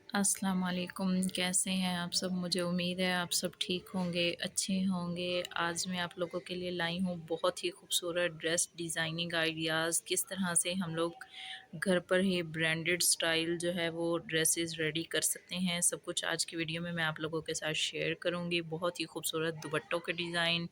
अस्सलाम वालेकुम। कैसे हैं आप सब? मुझे उम्मीद है आप सब ठीक होंगे, अच्छे होंगे। आज मैं आप लोगों के लिए लाई हूँ बहुत ही खूबसूरत ड्रेस डिज़ाइनिंग आइडियाज़, किस तरह से हम लोग घर पर ही ब्रांडेड स्टाइल जो है वो ड्रेसेस रेडी कर सकते हैं। सब कुछ आज की वीडियो में मैं आप लोगों के साथ शेयर करूँगी। बहुत ही खूबसूरत दुपट्टों के डिज़ाइन,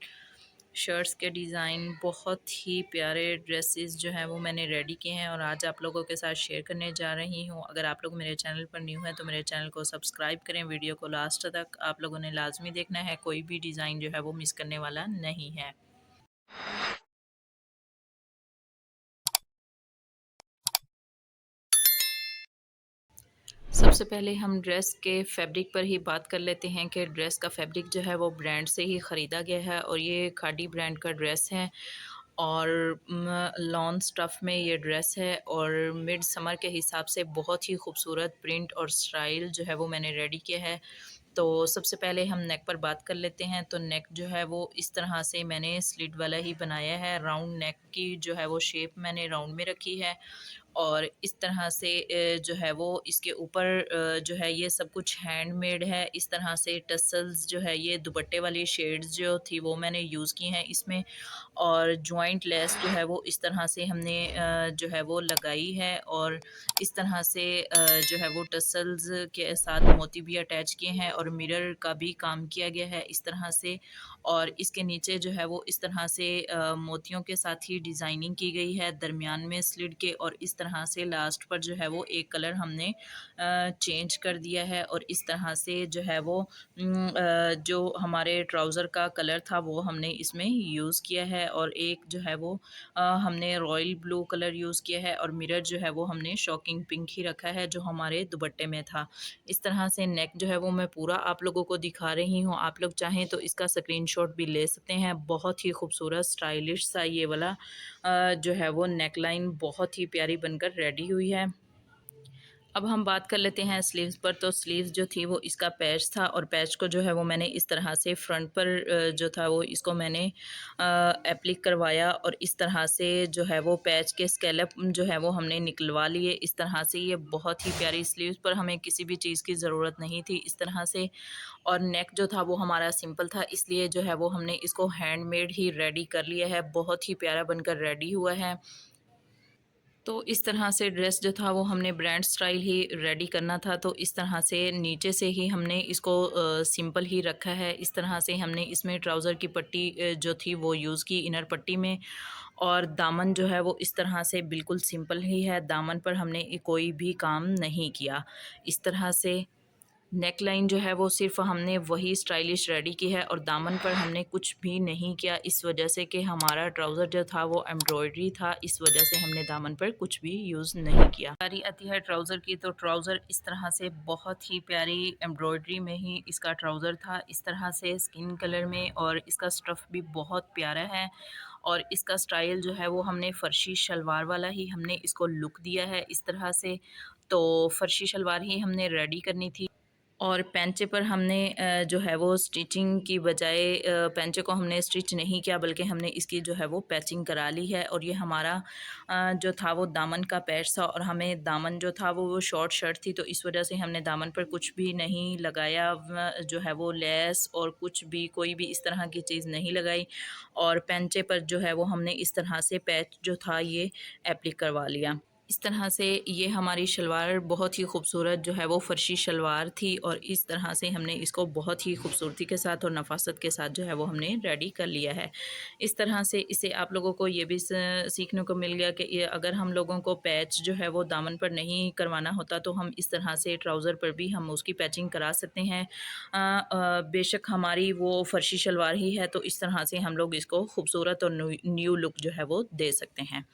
शर्ट्स के डिज़ाइन, बहुत ही प्यारे ड्रेसेस जो हैं वो मैंने रेडी किए हैं और आज आप लोगों के साथ शेयर करने जा रही हूँ। अगर आप लोग मेरे चैनल पर न्यू हैं तो मेरे चैनल को सब्सक्राइब करें। वीडियो को लास्ट तक आप लोगों ने लाजमी देखना है, कोई भी डिज़ाइन जो है वो मिस करने वाला नहीं है। सबसे पहले हम ड्रेस के फैब्रिक पर ही बात कर लेते हैं कि ड्रेस का फैब्रिक जो है वो ब्रांड से ही ख़रीदा गया है और ये खादी ब्रांड का ड्रेस है और लॉन स्टफ़ में ये ड्रेस है और मिड समर के हिसाब से बहुत ही खूबसूरत प्रिंट और स्टाइल जो है वो मैंने रेडी किया है। तो सबसे पहले हम नेक पर बात कर लेते हैं। तो नेक जो है वो इस तरह से मैंने स्लिट वाला ही बनाया है। राउंड नेक की जो है वो शेप मैंने राउंड में रखी है और इस तरह से जो है वो इसके ऊपर जो है ये सब कुछ हैंडमेड है। इस तरह से टसल्स जो है ये दुपट्टे वाली शेड्स जो थी वो मैंने यूज़ की हैं इसमें और जॉइंट लेस जो है वो इस तरह से हमने जो है वो लगाई है और इस तरह से जो है वो टसल्स के साथ मोती भी अटैच किए हैं और मिरर का भी काम किया गया है इस तरह से और इसके नीचे जो है वो इस तरह से मोतियों के साथ ही डिज़ाइनिंग की गई है दरमियान में स्लिट के और इस तरह से लास्ट पर जो है वो एक कलर हमने चेंज कर दिया है और इस तरह से जो है वो जो हमारे ट्राउज़र का कलर था वो हमने इसमें यूज़ किया है और एक जो है वो हमने रॉयल ब्लू कलर यूज़ किया है और मिरर जो है वो हमने शॉकिंग पिंक ही रखा है जो हमारे दुपट्टे में था। इस तरह से नेक जो है वो मैं पूरा आप लोगों को दिखा रही हूँ। आप लोग चाहें तो इसका स्क्रीनशॉट भी ले सकते हैं। बहुत ही खूबसूरत स्टाइलिश सा ये वाला जो है वो नेकलाइन बहुत ही प्यारी बनकर रेडी हुई है। अब हम बात कर लेते हैं स्लीव्स पर। तो स्लीव्स जो थी वो इसका पैच था और पैच को जो है वो मैंने इस तरह से फ्रंट पर जो था वो इसको मैंने एप्लिक करवाया और इस तरह से जो है वो पैच के स्कैलप जो है वो हमने निकलवा लिए इस तरह से। ये बहुत ही प्यारी स्लीव्स पर हमें किसी भी चीज़ की ज़रूरत नहीं थी इस तरह से और नेक जो था वो हमारा सिंपल था इसलिए जो है वो हमने इसको हैंडमेड ही रेडी कर लिया है। बहुत ही प्यारा बनकर रेडी हुआ है। तो इस तरह से ड्रेस जो था वो हमने ब्रांड स्टाइल ही रेडी करना था तो इस तरह से नीचे से ही हमने इसको सिंपल ही रखा है। इस तरह से हमने इसमें ट्राउज़र की पट्टी जो थी वो यूज़ की इनर पट्टी में और दामन जो है वो इस तरह से बिल्कुल सिंपल ही है। दामन पर हमने कोई भी काम नहीं किया। इस तरह से नेकलाइन जो है वो सिर्फ़ हमने वही स्टाइलिश रेडी की है और दामन पर हमने कुछ भी नहीं किया इस वजह से कि हमारा ट्राउज़र जो था वो एम्ब्रॉयडरी था, इस वजह से हमने दामन पर कुछ भी यूज़ नहीं किया। बारी आती है ट्राउज़र की। तो ट्राउज़र इस तरह से बहुत ही प्यारी एम्ब्रॉयडरी में ही इसका ट्राउज़र था, इस तरह से स्किन कलर में और इसका स्टफ़ भी बहुत प्यारा है और इसका स्टाइल जो है वो हमने फ़र्शी शलवार वाला ही हमने इसको लुक दिया है इस तरह से। तो फ़र्शी शलवार ही हमने रेडी करनी थी और पैंचे पर हमने जो है वो स्टिचिंग की बजाय पैंचे को हमने स्टिच नहीं किया बल्कि हमने इसकी जो है वो पैचिंग करा ली है और ये हमारा जो था वो दामन का पैच था और हमें दामन जो था वो शॉर्ट शर्ट थी तो इस वजह से हमने दामन पर कुछ भी नहीं लगाया जो है वो लेस और कुछ भी कोई भी इस तरह की चीज़ नहीं लगाई और पैंचे पर जो है वो हमने इस तरह से पैच जो था ये एप्लिक करवा लिया। इस तरह से ये हमारी शलवार बहुत ही खूबसूरत जो है वो फ़र्शी शलवार थी और इस तरह से हमने इसको बहुत ही खूबसूरती के साथ और नफ़ासत के साथ जो है वो हमने रेडी कर लिया है। इस तरह से इसे आप लोगों को ये भी सीखने को मिल गया कि ये अगर हम लोगों को पैच जो है वो दामन पर नहीं करवाना होता तो हम इस तरह से ट्राउज़र पर भी हम उसकी पैचिंग करा सकते हैं। बेशक हमारी वो फ़र्शी शलवार ही है तो इस तरह से हम लोग इसको खूबसूरत और न्यू लुक जो है वो दे सकते हैं।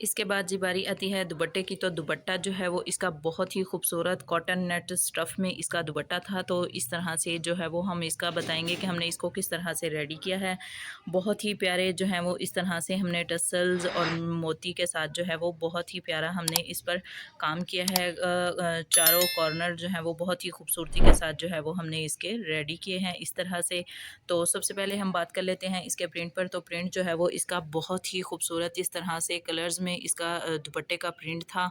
इसके बाद जी बारी आती है दुपट्टे की। तो दुपट्टा जो है वो इसका बहुत ही खूबसूरत कॉटन नेट स्टफ़ में इसका दुपट्टा था तो इस तरह से जो है वो हम इसका बताएंगे कि हमने इसको किस तरह से रेडी किया है। बहुत ही प्यारे जो हैं वो इस तरह से हमने टसल्स और मोती के साथ जो है वो बहुत ही प्यारा हमने इस पर काम किया है। चारों कॉर्नर जो हैं वो बहुत ही खूबसूरती के साथ जो है वो हमने इसके रेडी किए हैं इस तरह से। तो सबसे पहले हम बात कर लेते हैं इसके प्रिंट पर। तो प्रिंट जो है वो इसका बहुत ही खूबसूरत इस तरह से कलर्स में में इसका दुपट्टे का प्रिंट था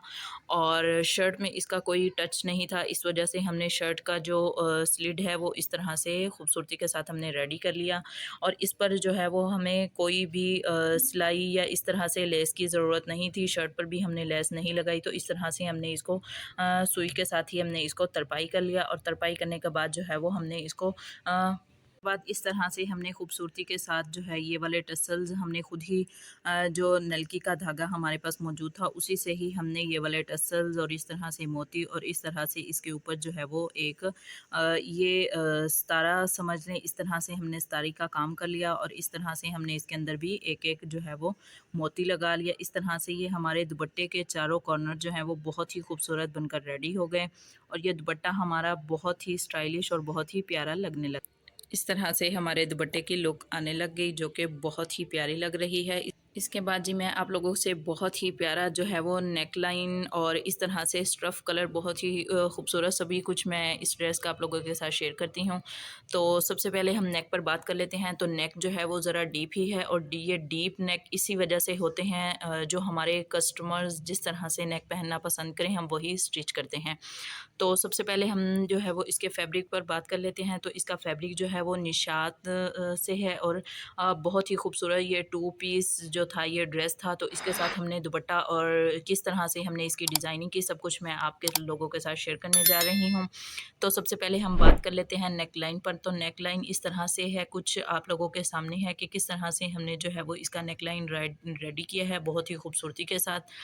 और शर्ट में इसका कोई टच नहीं था। इस वजह से हमने शर्ट का जो स्लिट है वो इस तरह से खूबसूरती के साथ हमने रेडी कर लिया और इस पर जो है वो हमें कोई भी सिलाई या इस तरह से लेस की ज़रूरत नहीं थी। शर्ट पर भी हमने लेस नहीं लगाई, तो इस तरह से हमने इसको सुई के साथ ही हमने इसको तरपाई कर लिया और तरपाई करने के बाद जो है वो हमने इसको बाद इस तरह से हमने खूबसूरती के साथ जो है ये वाले टसल्स हमने खुद ही जो नलकी का धागा हमारे पास मौजूद था उसी से ही हमने ये वाले टसल्स और इस तरह से मोती और इस तरह से इसके ऊपर जो है वो एक सितारा समझ लें, इस तरह से हमने सितारी का काम कर लिया और इस तरह से हमने इसके अंदर भी एक एक जो है वो मोती लगा लिया। इस तरह से ये हमारे दुपट्टे के चारों कॉर्नर जो है वो बहुत ही खूबसूरत बनकर रेडी हो गए और ये दुपट्टा हमारा बहुत ही स्टाइलिश और बहुत ही प्यारा लगने लगा। इस तरह से हमारे दुपट्टे की लुक आने लग गई जो कि बहुत ही प्यारी लग रही है। इसके बाद जी मैं आप लोगों से बहुत ही प्यारा जो है वो नेक लाइन और इस तरह से स्टफ़ कलर बहुत ही खूबसूरत सभी कुछ मैं इस ड्रेस का आप लोगों के साथ शेयर करती हूँ। तो सबसे पहले हम नेक पर बात कर लेते हैं। तो नेक जो है वो ज़रा डीप ही है और ये डीप नेक इसी वजह से होते हैं जो हमारे कस्टमर्स जिस तरह से नेक पहनना पसंद करें हम वही स्टिच करते हैं। तो सबसे पहले हम जो है वो इसके फैब्रिक पर बात कर लेते हैं। तो इसका फैब्रिक जो है वो निशात से है और बहुत ही खूबसूरत ये 2 पीस जो था ये ड्रेस था। तो इसके साथ हमने दुपट्टा और किस तरह से हमने इसकी डिज़ाइनिंग की सब कुछ मैं आपके लोगों के साथ शेयर करने जा रही हूँ। तो सबसे पहले हम बात कर लेते हैं नेक लाइन पर। तो नेक लाइन इस तरह से है, कुछ आप लोगों के सामने है कि किस तरह से हमने जो है वो इसका नेक लाइन रेडी किया है बहुत ही खूबसूरती के साथ।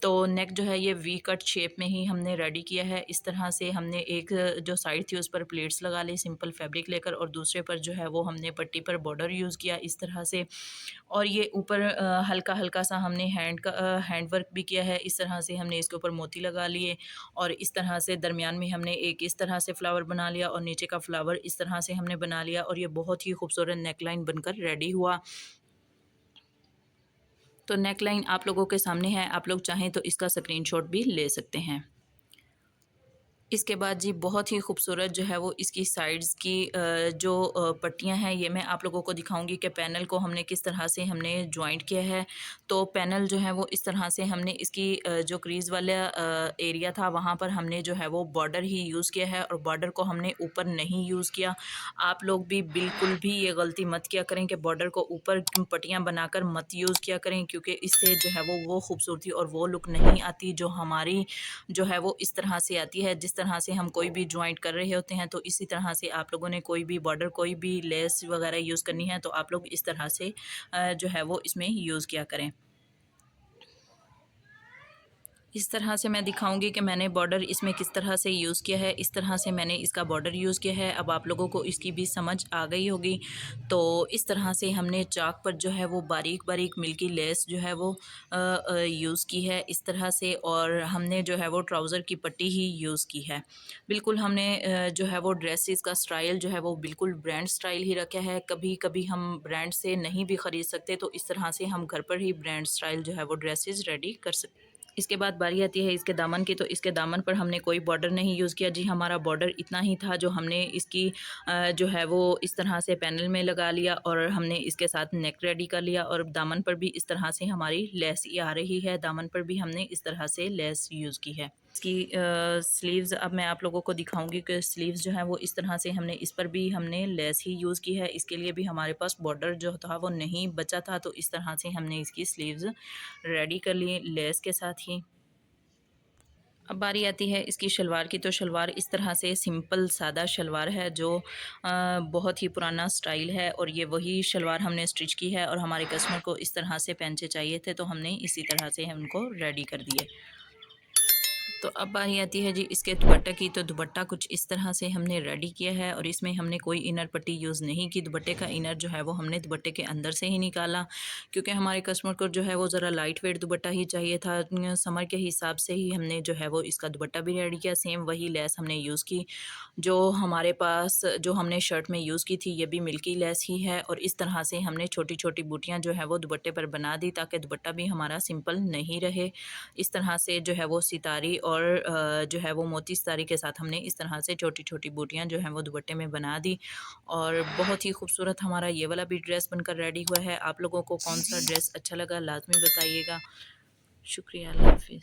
तो नेक जो है ये वी कट शेप में ही हमने रेडी किया है। इस तरह से हमने एक जो साइड थी उस पर प्लेट्स लगा ली सिंपल फैब्रिक लेकर और दूसरे पर जो है वो हमने पट्टी पर बॉर्डर यूज़ किया इस तरह से। और ये ऊपर हल्का-हल्का सा हमने हैंड वर्क भी किया है। इस तरह से हमने इसके ऊपर मोती लगा लिए और इस तरह से दरमियान में हमने एक इस तरह से फ्लावर बना लिया और नीचे का फ्लावर इस तरह से हमने बना लिया और ये बहुत ही खूबसूरत नेक लाइन बनकर रेडी हुआ। तो नेक लाइन आप लोगों के सामने है, आप लोग चाहें तो इसका स्क्रीनशॉट भी ले सकते हैं। इसके बाद जी बहुत ही खूबसूरत जो है वो इसकी साइड्स की जो पट्टियाँ हैं ये मैं आप लोगों को दिखाऊंगी कि पैनल को हमने किस तरह से हमने जॉइंट किया है। तो पैनल जो है वो इस तरह से हमने इसकी जो क्रीज़ वाला एरिया था वहाँ पर हमने जो है वो बॉर्डर ही यूज़ किया है और बॉर्डर को हमने ऊपर नहीं यूज़ किया। आप लोग भी बिल्कुल भी ये गलती मत किया करें कि बॉर्डर को ऊपर पट्टियाँ बनाकर मत यूज़ किया करें, क्योंकि इससे जो है वो खूबसूरती और वो लुक नहीं आती जो हमारी जो है वो इस तरह से आती है। जिस तरह से हम कोई भी जॉइंट कर रहे होते हैं तो इसी तरह से आप लोगों ने कोई भी बॉर्डर कोई भी लेस वगैरह यूज़ करनी है तो आप लोग इस तरह से जो है वो इसमें यूज़ किया करें। इस तरह से मैं दिखाऊंगी कि मैंने बॉर्डर इसमें किस तरह से यूज़ किया है। इस तरह से मैंने इसका बॉर्डर यूज़ किया है। अब आप लोगों को इसकी भी समझ आ गई होगी। तो इस तरह से हमने चाक पर जो है वो बारीक बारीक मिल्की लेस जो है वो यूज़ की है इस तरह से और हमने जो है वो ट्राउज़र की पट्टी ही यूज़ की है। बिल्कुल हमने जो है वो ड्रेसेस का स्टाइल जो है वो बिल्कुल ब्रांड स्टाइल ही रखा है। कभी कभी हम ब्रांड से नहीं भी ख़रीद सकते तो इस तरह से हम घर पर ही ब्रांड स्टाइल जो है वो ड्रेसेस रेडी कर सकते। इसके बाद बारी आती है इसके दामन की। तो इसके दामन पर हमने कोई बॉर्डर नहीं यूज़ किया जी, हमारा बॉर्डर इतना ही था जो हमने इसकी जो है वो इस तरह से पैनल में लगा लिया और हमने इसके साथ नेक रेडी कर लिया और दामन पर भी इस तरह से हमारी लेस ये आ रही है। दामन पर भी हमने इस तरह से लेस यूज़ की है। इसकी स्लीव्स अब मैं आप लोगों को दिखाऊंगी कि स्लीव्स जो है वो इस तरह से हमने इस पर भी हमने लेस ही यूज़ की है। इसके लिए भी हमारे पास बॉर्डर जो था वो नहीं बचा था तो इस तरह से हमने इसकी स्लीव्स रेडी कर लिए लेस के साथ ही। अब बारी आती है इसकी शलवार की। तो शलवार इस तरह से सिंपल सादा शलवार है जो बहुत ही पुराना स्टाइल है और ये वही शलवार हमने स्टिच की है और हमारे कस्टमर को इस तरह से पैंचे चाहिए थे तो हमने इसी तरह से हम उनको रेडी कर दिए। तो अब बारी आती है जी इसके दुपट्टे की। तो दुपट्टा कुछ इस तरह से हमने रेडी किया है और इसमें हमने कोई इनर पट्टी यूज़ नहीं की। दुपट्टे का इनर जो है वो हमने दुपट्टे के अंदर से ही निकाला, क्योंकि हमारे कस्टमर को जो है वो ज़रा लाइट वेट दुपट्टा ही चाहिए था। समर के हिसाब से ही हमने जो है वो इसका दुपट्टा भी रेडी किया। सेम वही लेस हमने यूज़ की जो हमारे पास जो हमने शर्ट में यूज़ की थी, ये भी मिल्की लेस ही है और इस तरह से हमने छोटी छोटी बूटियाँ जो है वो दुपट्टे पर बना दी ताकि दुपट्टा भी हमारा सिंपल नहीं रहे। इस तरह से जो है वो सितारी और जो है वो मोती सितारी के साथ हमने इस तरह से छोटी छोटी बूटियाँ जो हैं वो दुपट्टे में बना दी और बहुत ही खूबसूरत हमारा ये वाला भी ड्रेस बनकर रेडी हुआ है। आप लोगों को कौन सा ड्रेस अच्छा लगा लाजमी बताइएगा। शुक्रिया, अल्लाह हाफ़िज़।